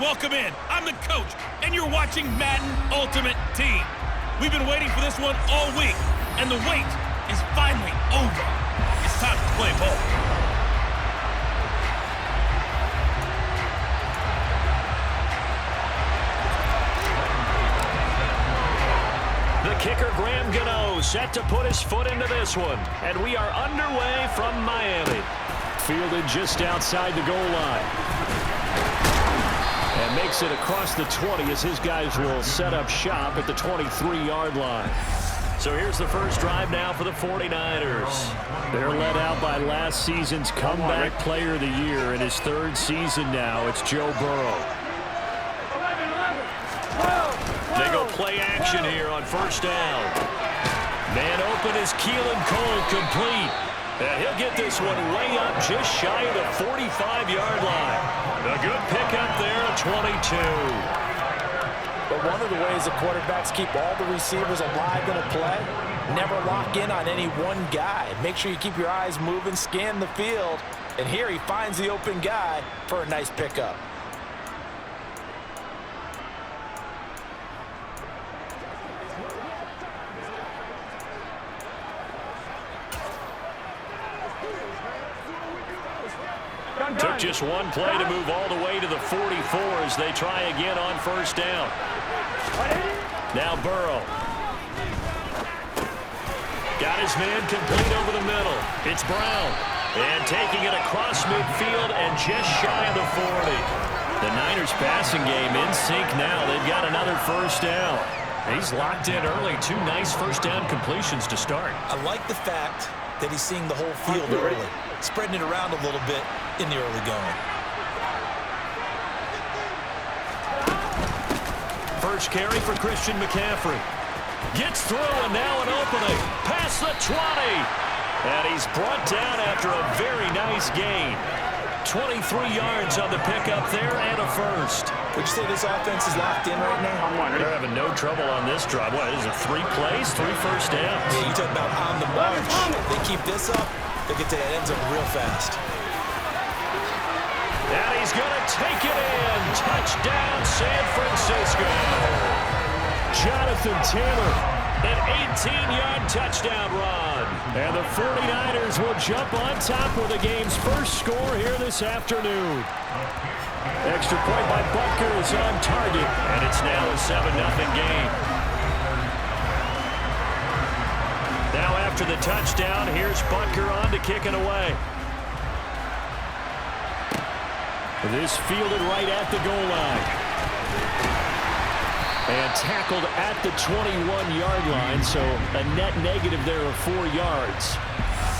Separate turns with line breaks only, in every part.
welcome in. I'm the coach, and you're watching Madden Ultimate Team. We've been waiting for this one all week, and the wait is finally over. It's time to play ball.
The kicker, Graham Gano, set to put his foot into this one. And we are underway from Miami. Fielded just outside the goal line. And makes it across the 20 as his guys will set up shop at the 23-yard line. So here's the first drive now for the 49ers. They're led out by last season's comeback player of the year in his third season now. It's Joe Burrow. They go play action here on first down. Man open is Keelan Cole, complete. And he'll get this one way up just shy of the 45-yard line. A good pickup there at 22.
But one of the ways the quarterbacks keep all the receivers alive in a play, never lock in on any one guy. Make sure you keep your eyes moving, scan the field. And here he finds the open guy for a nice pickup.
Took just one play to move all the way to the 44 as they try again on first down. Now Burrow. Got his man complete over the middle. It's Brown. And taking it across midfield and just shy of the 40. The Niners passing game in sync now. They've got another first down. He's locked in early. Two nice first down completions to start.
I like the fact that he's seeing the whole field early, spreading it around a little bit in the early going.
First carry for Christian McCaffrey. Gets through and now an opening. Past the 20. And he's brought down after a very nice gain. 23 yards on the pickup there and a first.
Would you say this offense is locked in right now?
They're having no trouble on this drive. What, is it 3 plays, 3 first downs?
Yeah, you talk about on the march. They keep this up, they get to that end zone real fast.
And he's going to take it in. Touchdown, San Francisco. Jonathan Taylor, an 18-yard touchdown run. And the 49ers will jump on top with the game's first score here this afternoon. Extra point by Butker is on target, and it's now a 7-0 game. Now after the touchdown, here's Butker on to kick it away. This fielded right at the goal line. And tackled at the 21-yard line, so a net negative there of 4 yards.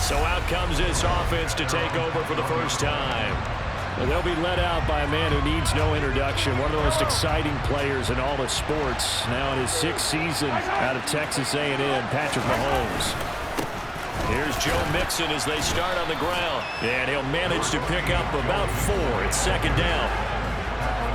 So out comes this offense to take over for the first time. Well, they'll be led out by a man who needs no introduction. One of the most exciting players in all of sports. Now in his 6th season out of Texas A&M, Patrick Mahomes. Here's Joe Mixon as they start on the ground. And he'll manage to pick up about 4. It's second down.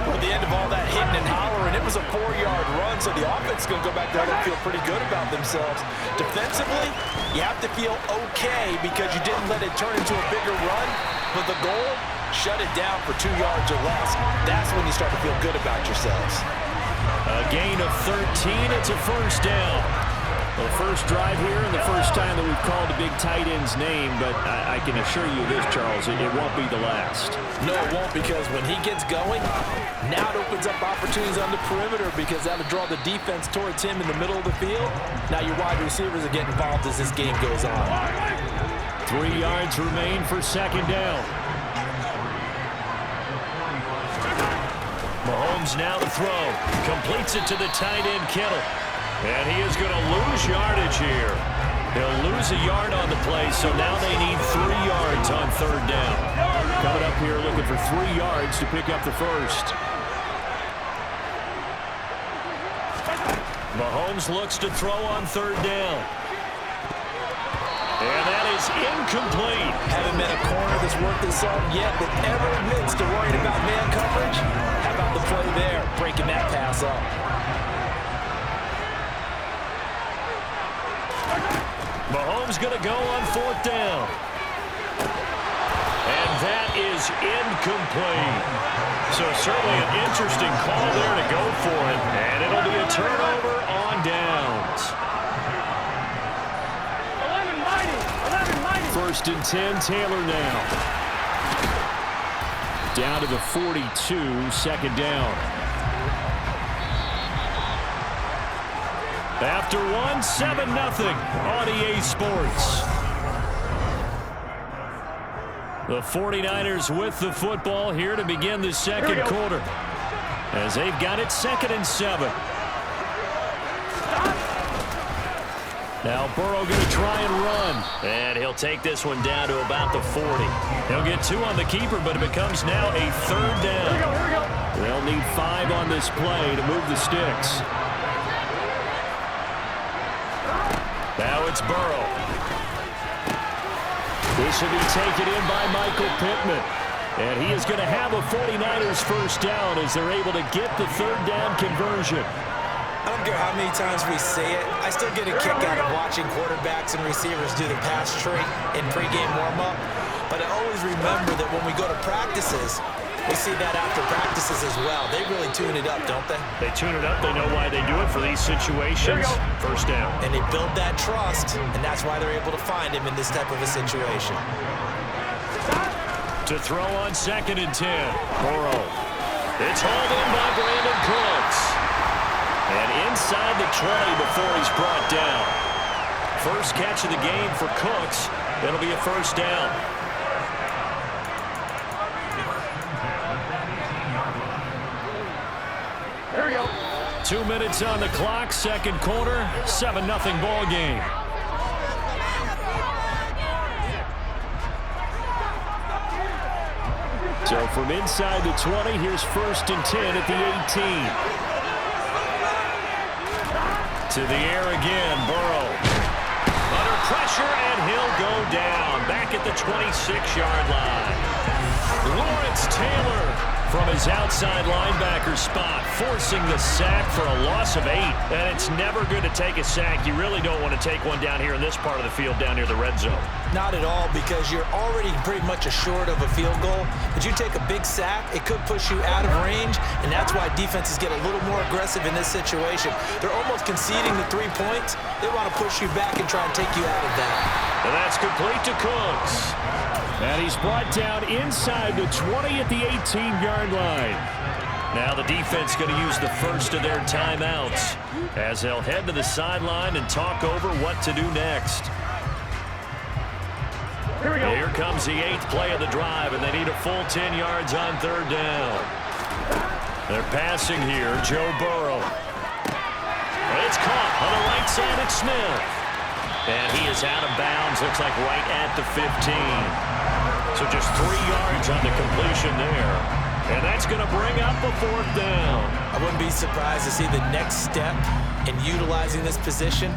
At the end of all that hitting and hollering, it was a 4-yard run, so the offense is going to go back there and feel pretty good about themselves. Defensively, you have to feel okay because you didn't let it turn into a bigger run, but the goal, shut it down for 2 yards or less. That's when you start to feel good about yourselves.
A gain of 13, it's a first down. Well, the first drive here and the first time that we've called the big tight end's name, but I can assure you this, Charles, it won't be the last.
No, it won't, because when he gets going, now it opens up opportunities on the perimeter because that'll draw the defense towards him in the middle of the field. Now your wide receivers are getting involved as this game goes on.
3 yards remain for second down. Mahomes now to throw. Completes it to the tight end, Kittle. And he is going to lose yardage here. He'll lose a yard on the play, so now they need 3 yards on third down. Coming up here looking for 3 yards to pick up the first. Mahomes looks to throw on third down. And that is incomplete.
Haven't met a corner that's worked this hard yet that ever admits to worrying about man coverage. How about the play there, breaking that pass up? Mahomes going to go on fourth down.
And that is is incomplete. So certainly an interesting call there to go for it. And it'll be a turnover on downs. 1st and 10, Taylor now. Down to the 42, 2nd down. After one, 7-0 on EA Sports. The 49ers with the football here to begin the second quarter, as they've got it 2nd and 7. Now Burrow going to try and run. And he'll take this one down to about the 40. He'll get 2 on the keeper, but it becomes now a 3rd down. They'll need 5 on this play to move the sticks. Now it's Burrow. This will be taken in by Michael Pittman. And he is going to have a 49ers first down as they're able to get the 3rd down conversion.
I don't care how many times we say it, I still get a kick out of watching quarterbacks and receivers do the pass tree in pregame warm-up. But I always remember that when we go to practices, we see that after practices as well. They really tune it up, don't they?
They tune it up. They know why they do it for these situations. First down.
And they build that trust, and that's why they're able to find him in this type of a situation.
To throw on 2nd and 10. Burrow. It's hauled in by Brandon Cooks. And inside the 20 before he's brought down. First catch of the game for Cooks. That'll be a first down. There we go. 2 minutes on the clock, second quarter, 7-0 ball game. So from inside the 20, here's 1st and 10 at the 18. To the air again, Burrow. Under pressure, and he'll go down. Back at the 26-yard line. Lawrence Taylor from his outside linebacker spot, forcing the sack for a loss of 8. And it's never good to take a sack. You really don't want to take one down here in this part of the field, down near the red zone.
Not at all, because you're already pretty much assured of a field goal. But you take a big sack, it could push you out of range, and that's why defenses get a little more aggressive in this situation. They're almost conceding the 3 points. They want to push you back and try and take you out of that.
And that's complete to Cooks. And he's brought down inside the 20 at the 18-yard line. Now the defense going to use the first of their timeouts as they'll head to the sideline and talk over what to do next. Here we go. Here comes the 8th play of the drive, and they need a full 10 yards on 3rd down. They're passing here, Joe Burrow. It's caught on the right side at Smith. And he is out of bounds, looks like right at the 15. So just 3 yards on the completion there. And that's going to bring up a 4th down.
I wouldn't be surprised to see the next step in utilizing this position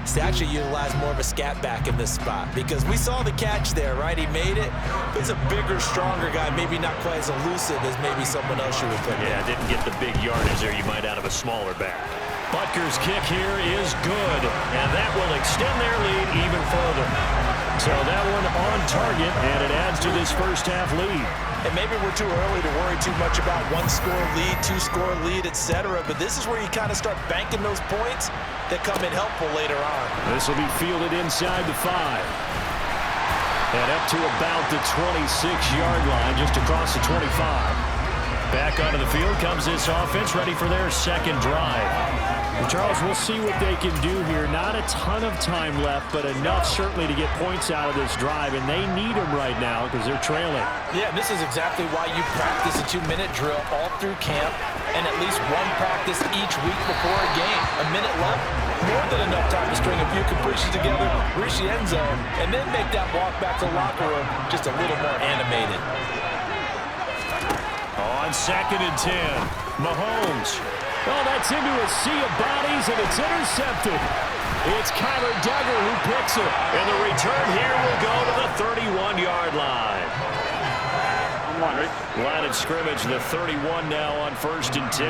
is to actually utilize more of a scat back in this spot. Because we saw the catch there, right? He made it. But he's a bigger, stronger guy, maybe not quite as elusive as maybe someone else you would put in.
Yeah, didn't get the big yardage there you might out of a smaller back. Butker's kick here is good, and that will extend their lead even further. So that one on target, and it adds to this first half lead.
And maybe we're too early to worry too much about 1-score lead, 2-score lead, etc. But this is where you kind of start banking those points that come in helpful later on.
This will be fielded inside the 5. And up to about the 26-yard line, just across the 25. Back onto the field comes this offense, ready for their second drive. Charles, we'll see what they can do here. Not a ton of time left, but enough certainly to get points out of this drive, and they need them right now because they're trailing.
Yeah, this is exactly why you practice a 2-minute drill all through camp and at least one practice each week before a game. A minute left, more than enough time to string a few completions together, reach the end zone, and then make that walk back to the locker room just a little more animated.
On 2nd and 10, Mahomes. Oh, that's into a sea of bodies, and it's intercepted. It's Kyler Duggar who picks it. And the return here will go to the 31-yard line. Line of scrimmage, the 31 now on 1st and 10.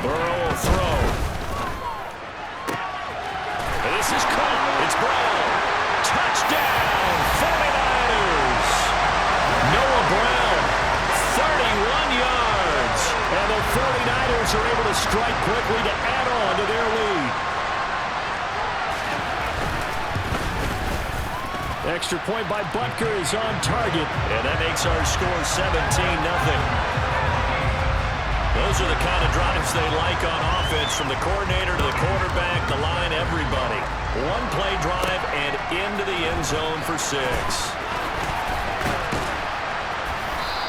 Burrow will throw. And this is caught. It's Brown. Touchdown, 49ers. are able to strike quickly to add on to their lead. Extra point by Butker is on target, and that makes our score 17-0. Those are the kind of drives they like on offense, from the coordinator to the quarterback, the line, everybody. One play drive and into the end zone for 6.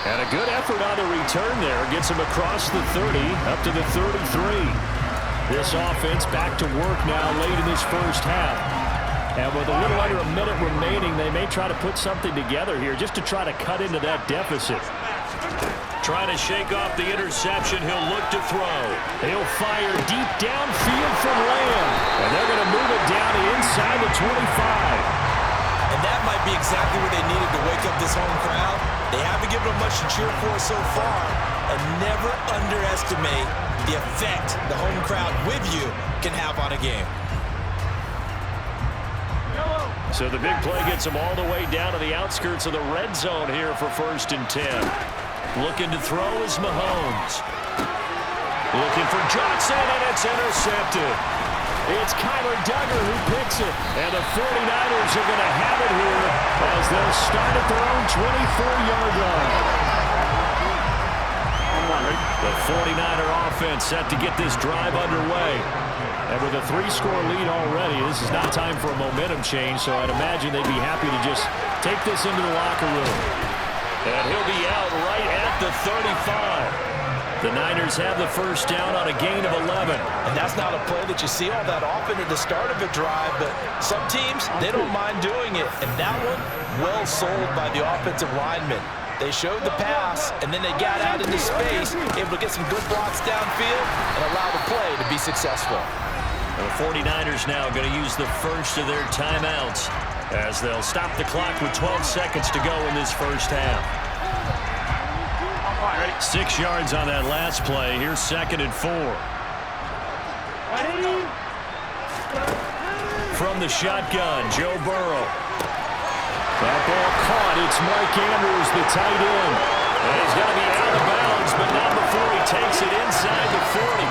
And a good effort on the return there. Gets him across the 30, up to the 33. This offense back to work now late in this first half. And with a little under a minute remaining, they may try to put something together here just to try to cut into that deficit. Trying to shake off the interception. He'll look to throw. He'll fire deep downfield from Lamb. And they're going to move it down to inside the 25.
And that might be exactly what they needed to wake up this home crowd. They haven't given them much to cheer for so far. And never underestimate the effect the home crowd with you can have on a game.
So the big play gets them all the way down to the outskirts of the red zone here for 1st and 10. Looking to throw is Mahomes. Looking for Johnson, and it's intercepted. It's Kyler Duggar who picks it. And the 49ers are going to have it here as they'll start at their own 24-yard line. The 49er offense set to get this drive underway. And with a 3-score lead already, this is not time for a momentum change, so I'd imagine they'd be happy to just take this into the locker room. And he'll be out right at the 35. The Niners have the first down on a gain of 11.
And that's not a play that you see all that often at the start of a drive, but some teams, they don't mind doing it. And that one, well sold by the offensive lineman. They showed the pass, and then they got out into space, able to get some good blocks downfield and allow the play to be successful.
The 49ers now going to use the first of their timeouts as they'll stop the clock with 12 seconds to go in this first half. 6 yards on that last play. Here's 2nd and 4. From the shotgun, Joe Burrow. That ball caught. It's Mark Andrews, the tight end. And he's going to be out of bounds, but not before he takes it inside the 40.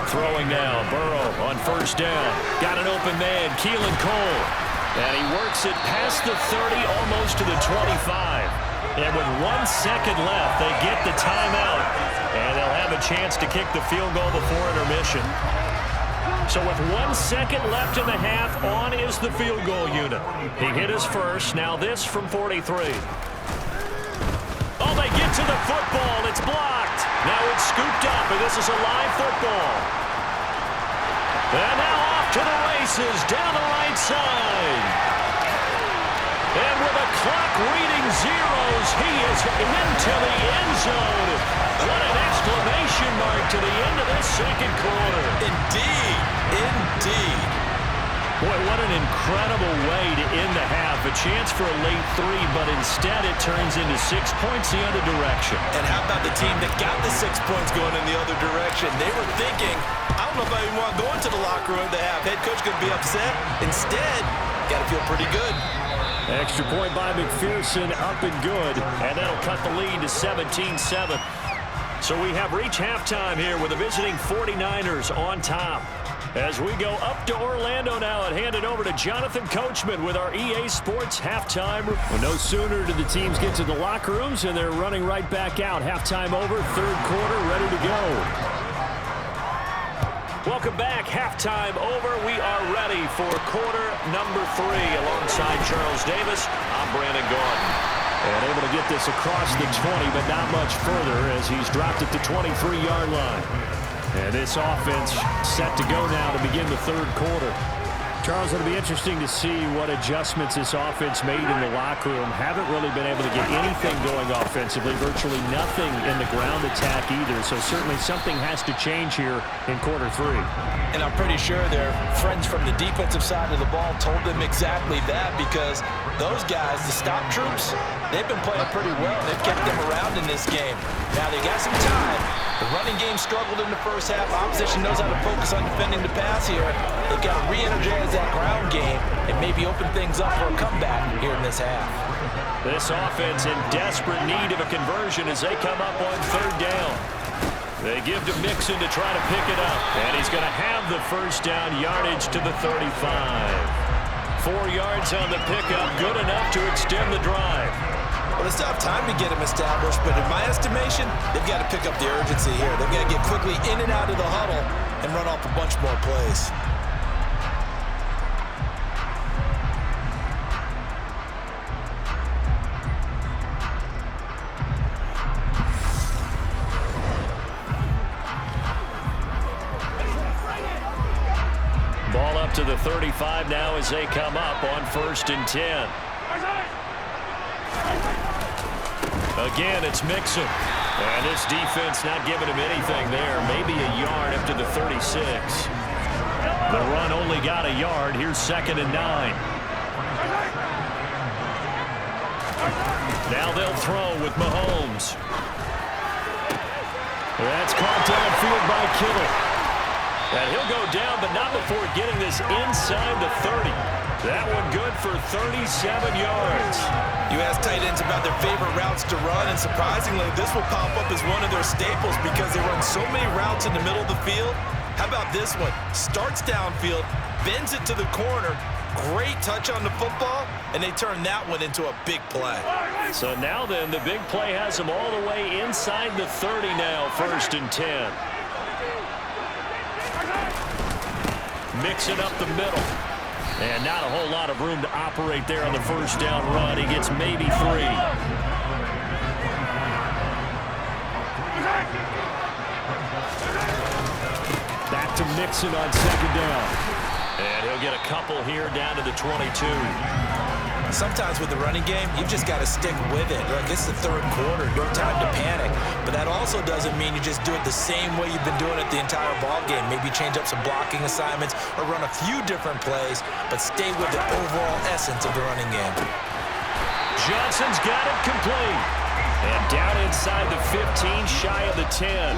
Throwing now, Burrow on 1st down. Got an open man, Keelan Cole. And he works it past the 30, almost to the 25. And with 1 second left, they get the timeout. And they'll have a chance to kick the field goal before intermission. So with 1 second left in the half, on is the field goal unit. He hit his first, now this from 43. Oh, they get to the football. It's blocked. Now it's scooped up, and this is a live football. And now off to the races down the right side. And with a clock reading zeros, he is into the end zone. What an exclamation mark to the end of this second quarter.
Indeed, indeed.
Boy, what an incredible way to end the half. A chance for a late 3, but instead it turns into 6 points the other direction.
And how about the team that got the 6 points going in the other direction? They were thinking, I don't know if I even want to go into the locker room to have head coach going to be upset. Instead, got to feel pretty good.
Extra point by McPherson, up and good. And that'll cut the lead to 17-7. So we have reached halftime here with the visiting 49ers on top. As we go up to Orlando now and hand it over to Jonathan Coachman with our EA Sports halftime. Well, no sooner did the teams get to the locker rooms and they're running right back out. Halftime over, 3rd quarter, ready to go. Welcome back. Halftime over. We are ready for quarter number 3. Alongside Charles Davis, I'm Brandon Gordon. And able to get this across the 20, but not much further as he's dropped at the 23-yard line. And this offense set to go now to begin the 3rd quarter. Charles, it'll be interesting to see what adjustments this offense made in the locker room. Haven't really been able to get anything going offensively, virtually nothing in the ground attack either. So certainly something has to change here in quarter 3.
And I'm pretty sure their friends from the defensive side of the ball told them exactly that, because those guys, the stop troops, they've been playing pretty well. They've kept them around in this game. Now they got some time. The running game struggled in the first half. Opposition knows how to focus on defending the pass here. They've got to re-energize that ground game and maybe open things up for a comeback here in this half.
This offense in desperate need of a conversion as they come up on third down. They give to Mixon to try to pick it up. And he's going to have the first down yardage to the 35. 4 yards on the pickup, good enough to extend the drive.
Well, they still have time to get him established, but in my estimation, they've got to pick up the urgency here. They've got to get quickly in and out of the huddle and run off a bunch more plays.
Ball up to the 35 now as they come up on 1st and 10. Again, it's Mixon. And this defense not giving him anything there. Maybe a yard up to the 36. The run only got a yard. Here's 2nd and 9. Now they'll throw with Mahomes. That's caught downfield by Kittle. And he'll go down, but not before getting this inside the 30. That one good for 37 yards.
You ask tight ends about their favorite routes to run, and surprisingly, this will pop up as one of their staples because they run so many routes in the middle of the field. How about this one? Starts downfield, bends it to the corner, great touch on the football, and they turn that one into a big play.
So now then, the big play has them all the way inside the 30 now, 1st and 10. Mixing up the middle. And not a whole lot of room to operate there on the first down run. He gets maybe 3. Back to Mixon on 2nd down. And he'll get a couple here down to the 22.
Sometimes with the running game, you've just got to stick with it. Look, it's the 3rd quarter, no time to panic. But that also doesn't mean you just do it the same way you've been doing it the entire ball game. Maybe change up some blocking assignments or run a few different plays, but stay with the overall essence of the running game.
Johnson's got it complete. And down inside the 15, shy of the 10.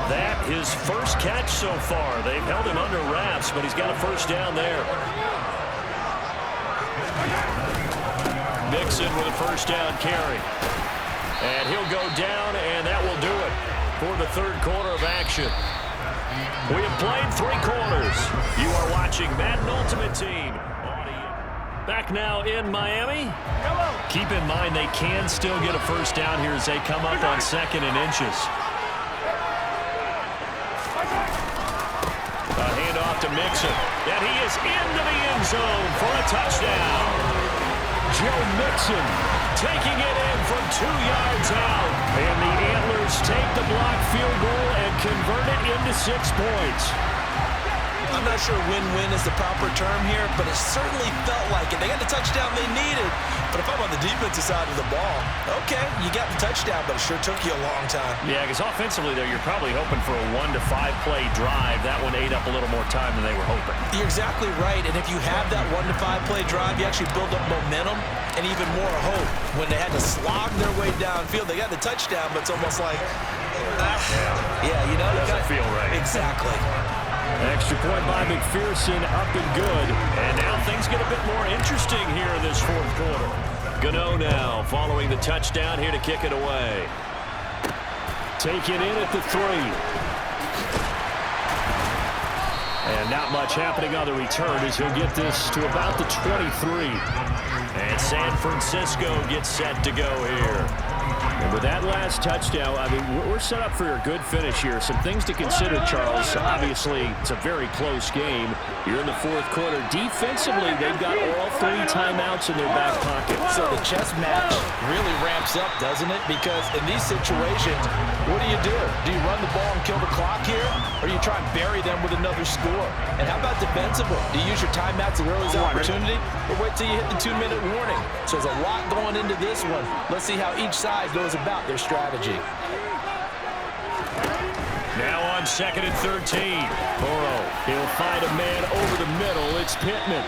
That his first catch so far. They've held him under wraps, but he's got a first down there. Mixon with a first down carry. And he'll go down, and that will do it for the 3rd quarter of action. We have played 3 quarters. You are watching Madden Ultimate Team. Back now in Miami. Keep in mind they can still get a first down here as they come up on 2nd and inches. A handoff to Mixon. And he is into the end zone for a touchdown. Joe Mixon taking it in from 2 yards out. And the Antlers take the blocked field goal and convert it into 6 points.
I'm not sure win-win is the proper term here, but it certainly felt like it. They got the touchdown they needed. But if I'm on the defensive side of the ball, okay, you got the touchdown, but it sure took you a long time.
Yeah, because offensively, though, you're probably hoping for a 1 to 5 play drive. That one ate up a little more time than they were hoping.
You're exactly right, and if you have that 1 to 5 play drive, you actually build up momentum and even more hope. When they had to slog their way downfield, they got the touchdown, but it's almost like, yeah, you know.
Doesn't feel right.
Exactly.
Extra point by McPherson, up and good. And now things get a bit more interesting here in this 4th quarter. Gano now following the touchdown here to kick it away. Taken in at the 3. And not much happening on the return as he'll get this to about the 23. And San Francisco gets set to go here. And with that last touchdown, I mean, we're set up for a good finish here. Some things to consider, Charles. Obviously, it's a very close game. You're in the 4th quarter. Defensively, they've got all 3 timeouts in their back pocket.
So the chess match really ramps up, doesn't it? Because in these situations, what do? Do you run the ball and kill the clock here? Or do you try and bury them with another score? And how about defensively? Do you use your timeouts at early opportunity? Or wait till you hit the 2-minute warning? So there's a lot going into this one. Let's see how each side goes about their strategy.
Now on 2nd and 13. Burrow, he'll find a man over the middle. It's Pittman.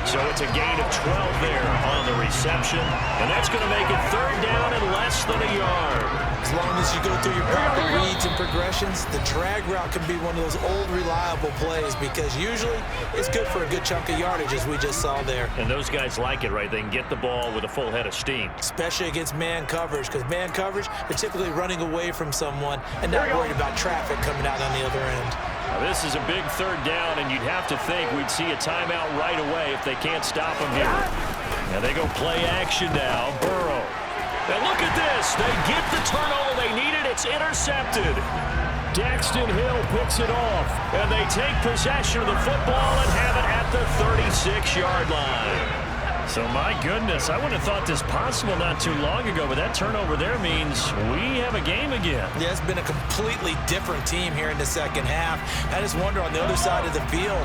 So it's a gain of 12 there on the reception. And that's going to make it 3rd down and less than a yard.
As long as you go through your proper reads and progressions, the drag route can be one of those old reliable plays because usually it's good for a good chunk of yardage, as we just saw there.
And those guys like it, right? They can get the ball with a full head of steam.
Especially against man coverage, because man coverage, they're typically running away from someone and not worried about traffic coming out on the other end.
Now, this is a big third down, and you'd have to think we'd see a timeout right away if they can't stop them here. Now they go play action now. Burrow. And look at this. They get the turnover they needed. It's intercepted. Daxton Hill picks it off, and they take possession of the football and have it at the 36-yard line. So, my goodness, I wouldn't have thought this possible not too long ago, but that turnover there means we have a game again.
Yeah, it's been a completely different team here in the second half. I just wonder on the other side of the field,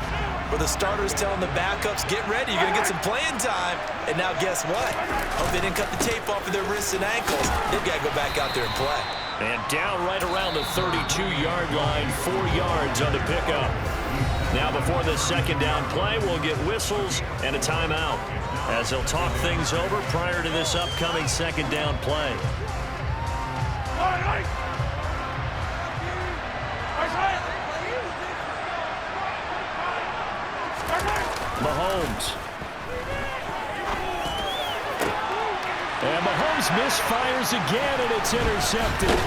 where the starters telling the backups, get ready, you're going to get some playing time. And now guess what? Oh, they didn't cut the tape off of their wrists and ankles. They've got to go back out there and play.
And down right around the 32-yard line, 4 yards on the pickup. Now before this second down play, we'll get whistles and a timeout as they'll talk things over prior to this upcoming second down play. Mahomes. And Mahomes misfires again, and it's intercepted.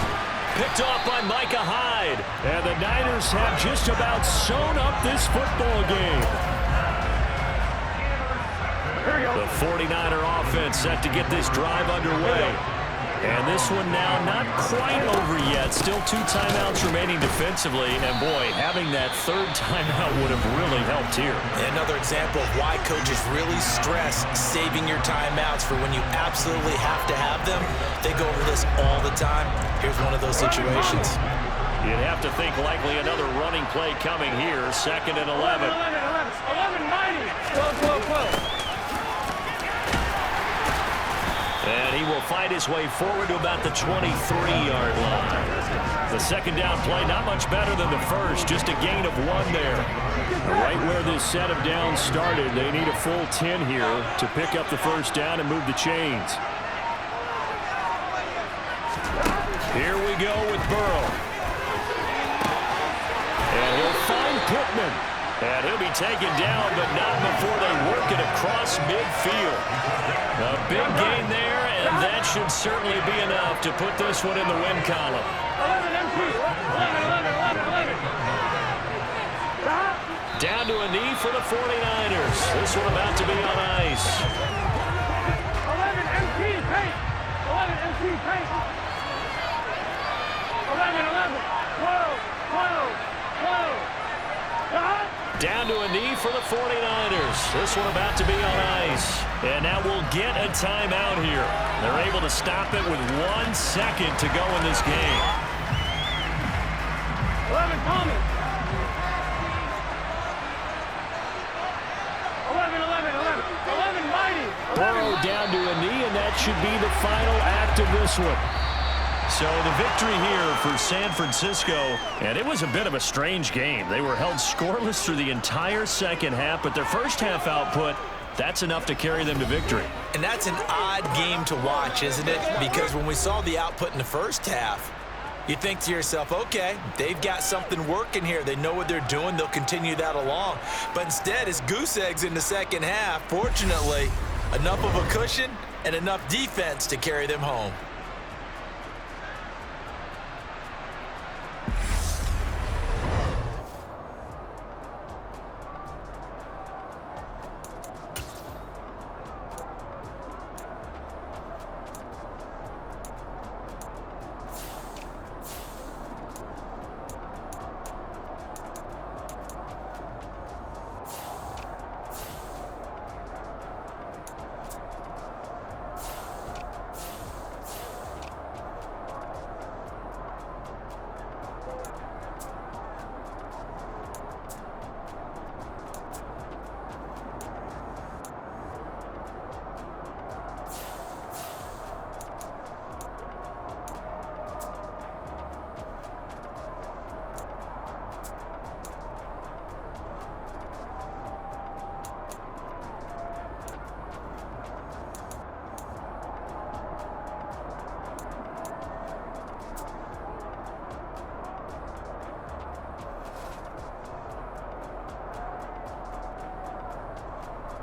Picked off by Micah Hyde. And the Niners have just about sewn up this football game. The 49er offense set to get this drive underway. And this one now not quite over yet. Still 2 timeouts remaining defensively. And, boy, having that third timeout would have really helped here.
Another example of why coaches really stress saving your timeouts for when you absolutely have to have them. They go over this all the time. Here's one of those situations.
You'd have to think likely another running play coming here. 2nd and 11.
12.
And he will fight his way forward to about the 23-yard line. The second down play, not much better than the first, just a gain of 1 there. Right where this set of downs started, they need a full 10 here to pick up the first down and move the chains. Here we go with Burrow. And he'll find Pittman. And he'll be taken down, but not before they work it across midfield. A big gain there, and that should certainly be enough to put this one in the win column. 11. Down to a knee for the 49ers. This one about to be on ice.
11 MP paint. 11 MP paint. 11. 12.
Down to a knee for the 49ers. This one about to be on ice. And now we'll get a timeout here. They're able to stop it with 1 second to go in this game.
11 Tommy. 11 Mighty.
Burrow down to a knee, and that should be the final act of this one. So the victory here for San Francisco, and it was a bit of a strange game. They were held scoreless through the entire second half, but their first half output, that's enough to carry them to victory.
And that's an odd game to watch, isn't it? Because when we saw the output in the first half, you think to yourself, okay, they've got something working here. They know what they're doing. They'll continue that along. But instead, it's goose eggs in the second half. Fortunately, enough of a cushion and enough defense to carry them home.